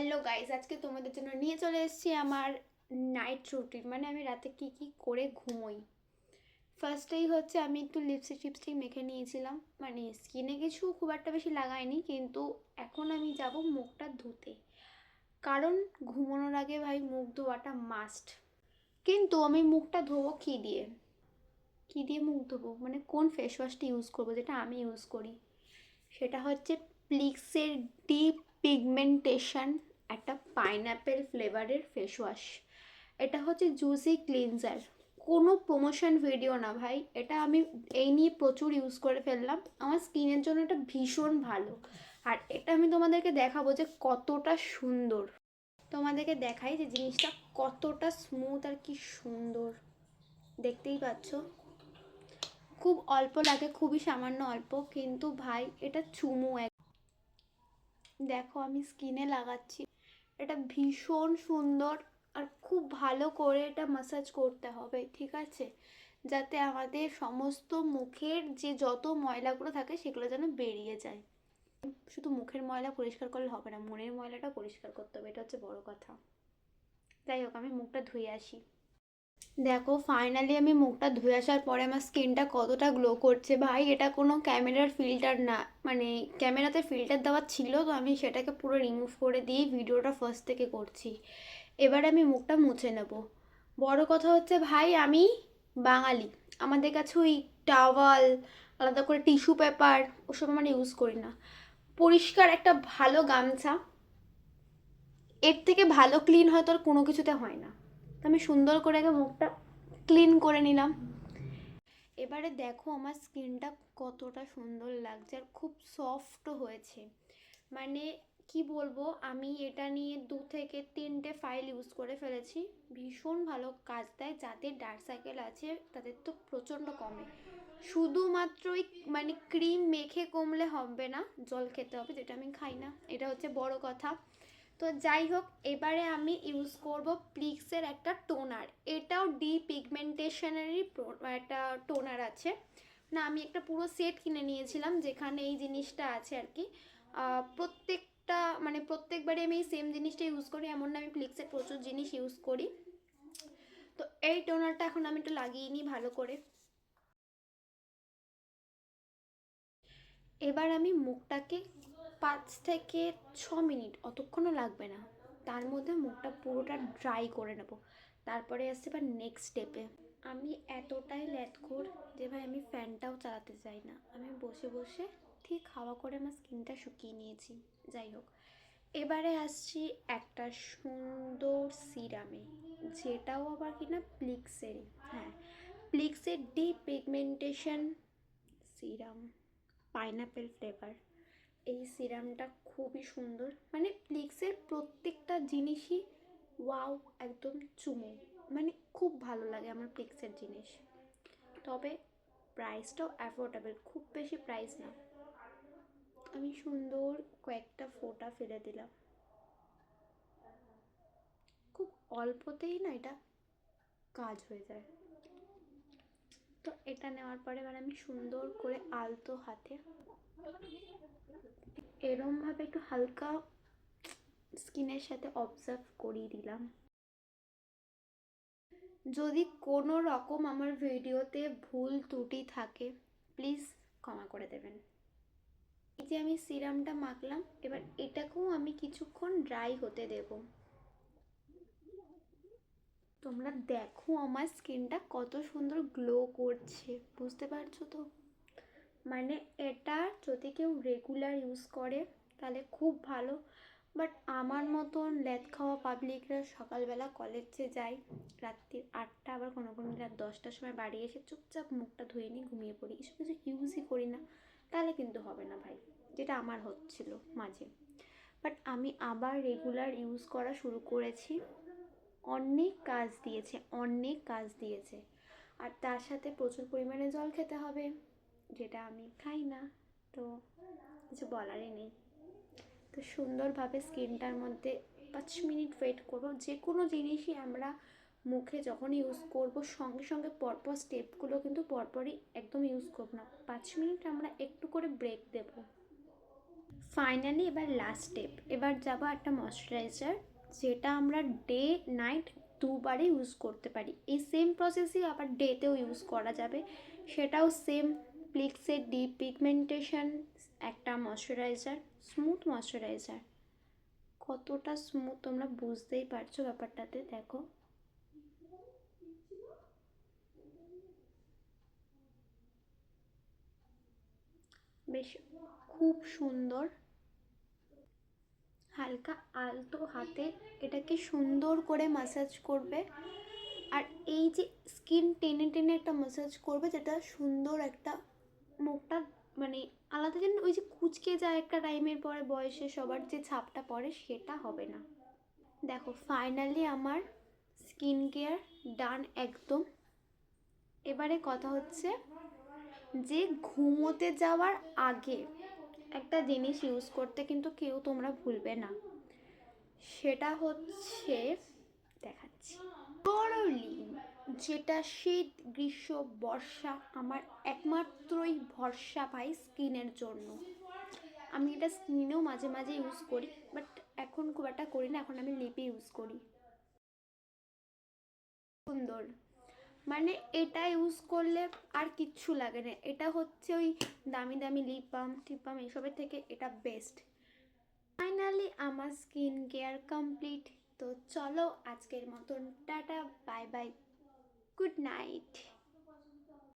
Hello guys, আজকে তোমাদের জন্য নিয়ে চলে এসেছি আমার নাইট রুটিন। মানে আমি রাতে কি কি করে ঘুমোই। ফার্স্টেই হচ্ছে আমি একটু লিপস্টিক টিপস্টিক মেখে নিয়েছিলাম, মানে স্কিনে কিছু খুব একটা বেশি লাগাইনি, কিন্তু এখন আমি যাব মুখটা ধুতে, কারণ ঘুমানোর আগে ভাই মুখ ধোয়াটা মাস্ট। কিন্তু আমি মুখটা ধোবো কী দিয়ে, কী দিয়ে মুখ ধোবো, মানে কোন ফেস ওয়াশটা ইউজ করবো যেটা আমি ইউজ করি, সেটা হচ্ছে প্লিক্সের ডিপ পিগমেন্টেশন একটা পাইনঅ্যাপেল ফ্লেভারের ফেস ওয়াশ। এটা হচ্ছে জুসি ক্লিনজার। কোনো প্রমোশন ভিডিও না ভাই, এটা আমি এই নিয়ে প্রচুর ইউজ করে ফেললাম। আমার স্কিনের জন্য এটা ভীষণ ভালো, আর এটা আমি তোমাদেরকে দেখাবো যে কতটা সুন্দর। তোমাদেরকে দেখাই যে জিনিসটা কতটা স্মুথ আর কি সুন্দর, দেখতেই পাচ্ছ। খুব অল্প লাগে, খুবই সামান্য অল্প, কিন্তু ভাই এটা চুমু এক। দেখো আমি স্কিনে লাগাচ্ছি, এটা ভীষণ সুন্দর। আর খুব ভালো করে এটা ম্যাসাজ করতে হবে, ঠিক আছে, যাতে আমাদের সমস্ত মুখের যে যত ময়লাগুলো থাকে সেগুলো যেন বেরিয়ে যায়। শুধু মুখের ময়লা পরিষ্কার করলে হবে না, মনের ময়লাটা পরিষ্কার করতে হবে, এটা হচ্ছে বড় কথা। যাই হোক, আমি মুখটা ধুয়ে আসি। দেখো ফাইনালি আমি মুখটা ধুয়ে আসার পরে আমার স্কিনটা কতটা গ্লো করছে ভাই। এটা কোনো ক্যামেরার ফিল্টার না, মানে ক্যামেরাতে ফিল্টার দেওয়া ছিল তো আমি সেটাকে পুরো রিমুভ করে দিয়ে ভিডিওটা ফার্স্ট থেকে করছি। এবার আমি মুখটা মুছে নেব। বড় কথা হচ্ছে ভাই আমি বাঙালি, আমাদের কাছে ওই টাওয়াল, আলাদা করে টিস্যু পেপার ওসব আমরা ইউজ করি না। পরিষ্কার একটা ভালো গামছা, এর থেকে ভালো ক্লিন হয়তো আর কোনো কিছুতে হয় না। তো আমি সুন্দর করে আগে মুখটা ক্লিন করে নিলাম। এবারে দেখো আমার স্কিনটা কতটা সুন্দর লাগছে আর খুব সফট হয়েছে। মানে কি বলবো, আমি এটা নিয়ে 2 থেকে 3টে ফাইল ইউজ করে ফেলেছি। ভীষণ ভালো কাজ দেয়, যাদের ডার্ক সার্কেল আছে তাদের তো প্রচণ্ড কমে। শুধুমাত্র ওই মানে ক্রিম মেখে কমলে হবে না, জল খেতে হবে, যেটা আমি খাই না, এটা হচ্ছে বড় কথা। তো যাই হোক, এবারে আমি ইউজ করব প্লিক্সের একটা টোনার। এটাও ডি পিগমেন্টেশনেরই একটা টোনার আছে। না, আমি একটা পুরো সেট কিনে নিয়েছিলাম যেখানে এই জিনিসটা আছে আর কি। প্রত্যেকটা মানে প্রত্যেকবারে আমি এই সেম জিনিসটা ইউজ করি এমন না, আমি প্লিক্সের প্রচুর জিনিস ইউজ করি। তো এই টোনারটা এখন আমি একটু লাগিয়ে নিই ভালো করে। এবার আমি মুখটাকে 5 থেকে 6 মিনিট, অতক্ষণও লাগবে না, তার মধ্যে মুখটা পুরোটা ড্রাই করে নেব। তারপরে আসছে এবার নেক্সট স্টেপে। আমি এতটাই ল্যাথখোর যে ভাই আমি ফ্যানটাও চালাতে চাই না, আমি বসে বসে ঠিক হাওয়া করে আমার স্কিনটা শুকিয়ে নিয়েছি। যাই হোক, এবারে আসছি একটা সুন্দর সিরামে, যেটাও আবার কিনা প্লিক্সেরই। হ্যাঁ, প্লিক্সের deep pigmentation serum, pineapple flavour. এই সিরামটা খুবই সুন্দর, মানে প্লিক্সের প্রত্যেকটা জিনিসই ওয়াও, একদম চুমু। মানে খুব ভালো লাগে আমার প্লিক্সের জিনিস। তবে প্রাইসটাও অ্যাফোর্ডেবল, খুব বেশি প্রাইস না। আমি সুন্দর কয়েকটা ফোঁটা ফেলে দিলাম, খুব অল্পতেই না এটা কাজ হয়ে যায়। তো এটা নেওয়ার পরে এবার আমি সুন্দর করে আলতো হাতে এরমভাবে একটু হালকা স্কিনের সাথে অবজার্ভ করিয়ে দিলাম। যদি কোনো রকম আমার ভিডিওতে ভুল ত্রুটি থাকে প্লিজ ক্ষমা করে দেবেন। এই যে আমি সিরামটা মাখলাম, এবার এটাকেও আমি কিছুক্ষণ ড্রাই হতে দেব। তোমরা দেখো আমার স্কিনটা কত সুন্দর গ্লো করছে, বুঝতে পারছো তো? মানে এটা যদি কেউ রেগুলার ইউজ করে তাহলে খুব ভালো। বাট আমার মতন ল্যাদ খাওয়া পাবলিকরা সকালবেলা কলেজে যায়, রাত্রির 8টা, আবার কোনো কোনো রাত 10টার সময় বাড়ি এসে চুপচাপ মুখটা ধুয়ে নিয়ে ঘুমিয়ে পড়ি, এসব কিছু ইউজই করি না, তাহলে কিন্তু হবে না ভাই, যেটা আমার হচ্ছিল মাঝে। বাট আমি আবার রেগুলার ইউজ করা শুরু করেছি, অনেক কাজ দিয়েছে, অনেক কাজ দিয়েছে। আর তার সাথে প্রচুর পরিমাণে জল খেতে হবে, যেটা আমি খাই না, তো কিছু বলারই নেই। তো সুন্দরভাবে স্কিনটার মধ্যে 5 মিনিট ওয়েট করবো। যে কোনো জিনিসই আমরা মুখে যখন ইউজ করব সঙ্গে সঙ্গে পরপর স্টেপগুলো কিন্তু পরপরই একদম ইউজ করব না, 5 মিনিট আমরা একটু করে ব্রেক দেব। ফাইনালি এবার লাস্ট স্টেপ, এবার যাবো একটা ময়শ্চারাইজার যেটা আমরা ডে নাইট দুবারে ইউজ করতে পারি। এই সেম প্রসেসই আবার ডেতেও ইউজ করা যাবে, সেটাও সেম প্লিক্সের ডিপ পিগমেন্টেশন একটা ময়শ্চারাইজার, স্মুথ ময়শ্চারাইজার। কতটা স্মুথ তোমরা বুঝতেই পারছো ব্যাপারটাতে, দেখো। বেশ খুব সুন্দর, হালকা আলতো হাতে এটাকে সুন্দর করে ম্যাসাজ করবে। আর এই যে স্কিন টেনে টেনে একটা ম্যাসাজ করবে, যেটা সুন্দর একটা মুখটা মানে আলাদা, যেন ওই যে কুচকে যায় একটা টাইমের পরে বয়সে সবার যে ছাপটা পড়ে সেটা হবে না। দেখো ফাইনালি আমার স্কিন কেয়ার ডান একদম। এবারে কথা হচ্ছে যে ঘুমোতে যাওয়ার আগে একটা জিনিস ইউজ করতে কিন্তু কেউ তোমরা ভুলবে না, সেটা হচ্ছে দেখাচ্ছি বড়লিন, যেটা শীত গ্রীষ্ম বর্ষা আমার একমাত্রই ভরসা পাই স্কিনের জন্য। আমি এটা স্কিনেও মাঝে মাঝে ইউজ করি, বাট এখন খুব একটা করি না, এখন আমি লিপে ইউজ করি। সুন্দর, মানে এটা ইউজ করলে আর কিচ্ছু লাগে না, এটা হচ্ছে ওই দামি দামি লিপ বাম টিপ বাম এসবের থেকে এটা বেস্ট। ফাইনালি আমার স্কিন কেয়ার কমপ্লিট। তো চলো আজকের মতন tata, bye bye, good night.